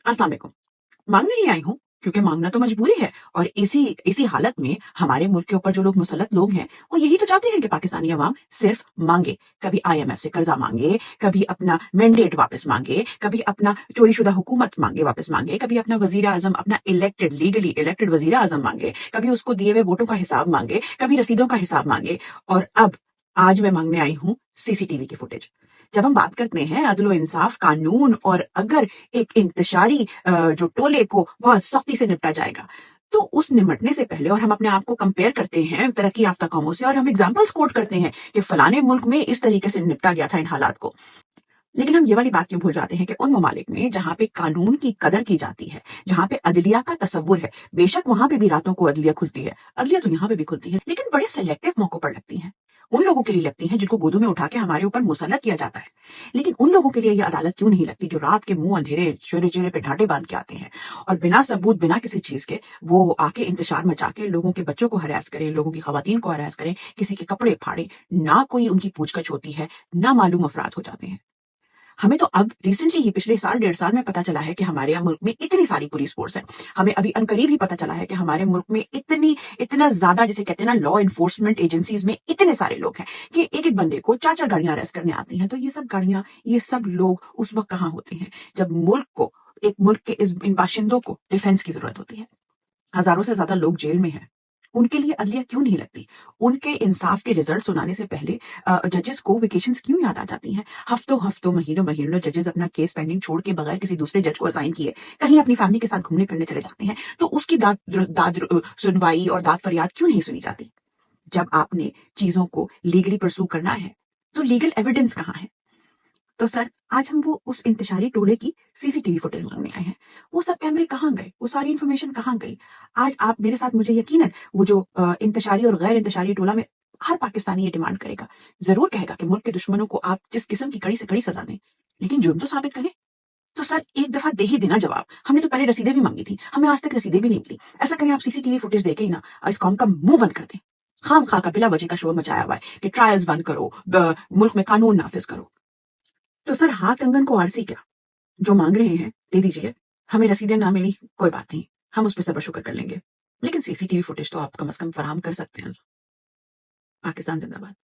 अस्सलाम वालेकुम। मांगने ही आई हूँ क्योंकि मांगना तो मजबूरी है, और इसी हालत में हमारे मुल्क के ऊपर जो लोग मुसल्लत लोग हैं वो यही तो चाहते हैं कि पाकिस्तानी अवाम सिर्फ मांगे। कभी IMF से कर्जा मांगे, कभी अपना मैंडेट वापस मांगे, कभी अपना चोरीशुदा हुकूमत मांगे वापस मांगे, कभी अपना वजीर आजम, अपना लीगली इलेक्टेड वजीर आजम मांगे, कभी उसको दिए हुए वोटों का हिसाब मांगे, कभी रसीदों का हिसाब मांगे। और अब आज मैं मांगने आई हूँ CCTV की फुटेज। जब हम बात करते हैं अदल व इंसाफ, कानून, और अगर एक इंतशारी जो टोले को बहुत सख्ती से निपटा जाएगा, तो उस निमटने से पहले, और हम अपने आप को कंपेयर करते हैं तरक्की याफ्ता कौमों से, और हम एग्जाम्पल्स कोट करते हैं कि फलाने मुल्क में इस तरीके से निपटा गया था इन हालात को। लेकिन हम ये वाली बात क्यों भूल जाते हैं कि उन ममालिक में जहां पे कानून की कदर की जाती है, जहां पे अदलिया का तसव्वुर है, बेशक वहां पे भी रातों को अदलिया खुलती है, अदलिया तो यहाँ पे भी खुलती है, लेकिन बड़े सेलेक्टिव मौकों पर लगती है। उन लोगों के लिए लगती हैं जिनको गोदों में उठा के हमारे ऊपर मुसल्लत किया जाता है। लेकिन उन लोगों के लिए यह अदालत क्यों नहीं लगती जो रात के मुंह अंधेरे चेहरे चेहरे पे ढाटे बांध के आते हैं, और बिना सबूत, बिना किसी चीज के वो आके इंतशार मचा के लोगों के बच्चों को हरास करें, लोगों की खवातीन को हरास करें, किसी के कपड़े फाड़े, ना कोई उनकी पूछगछ होती है, ना मालूम अफराद हो जाते हैं। हमें तो अब रिसेंटली ही, पिछले साल 1.5 साल में पता चला है कि हमारे यहाँ मुल्क में इतनी सारी पुलिस फोर्स है। हमें अभी अनकरीब ही पता चला है कि हमारे मुल्क में इतना ज्यादा, जिसे कहते हैं ना, लॉ इन्फोर्समेंट एजेंसीज में इतने सारे लोग हैं कि एक एक बंदे को 4-4 गाड़ियां अरेस्ट करने आती हैं। तो ये सब गाड़ियां, ये सब लोग उस वक्त कहाँ होते हैं जब मुल्क के इन बाशिंदों को डिफेंस की जरूरत होती है। हजारों से ज्यादा लोग जेल में हैं। उनके लिए अदलिया क्यों नहीं लगती? उनके इंसाफ के रिजल्ट सुनाने से पहले जजेस को वेकेशंस क्यों याद आ जाती हैं? हफ्तों हफ्तों, महीनों महीनों जजेस अपना केस पेंडिंग छोड़ के बगैर किसी दूसरे जज को असाइन किए कहीं अपनी फैमिली के साथ घूमने फिरने चले जाते हैं। तो उसकी सुनवाई और दाद फरियाद क्यों नहीं सुनी जाती? जब आपने चीजों को लीगली परसू करना है तो लीगल एविडेंस कहाँ है? तो सर, आज हम वो उस इंतशारी टोले की CCTV फुटेज मांगने आए हैं। वो सब कैमरे कहाँ गए? वो सारी इन्फॉर्मेशन कहाँ गई? आज आप मेरे साथ, मुझे यकीन है, वो जो इंतशारी और गैर इंतशारी टोला में हर पाकिस्तानी ये डिमांड करेगा, जरूर कहेगा कि मुल्क के दुश्मनों को आप जिस किस्म की कड़ी से कड़ी सजा दें, लेकिन जुर्म तो साबित करें। तो सर, एक दफा दे ही देना जवाब। हमने तो पहले रसीदें भी मांगी थी, हमें आज तक रसीदें भी नहीं मिली। ऐसा करें, आप CCTV फुटेज देके ही ना इस कौम का मुंह बंद कर दें। खाम खा का बिला वजह का शोर मचाया हुआ है कि ट्रायल्स बंद करो, मुल्क में कानून नाफिज करो। तो सर, हाथ कंगन को आरसी क्या? जो मांग रहे हैं दे दीजिए। हमें रसीदें ना मिली कोई बात नहीं, हम उस पर सब्र शुक्र कर लेंगे, लेकिन CCTV फुटेज तो आप कम से कम फराहम कर सकते हैं। पाकिस्तान जिंदाबाद।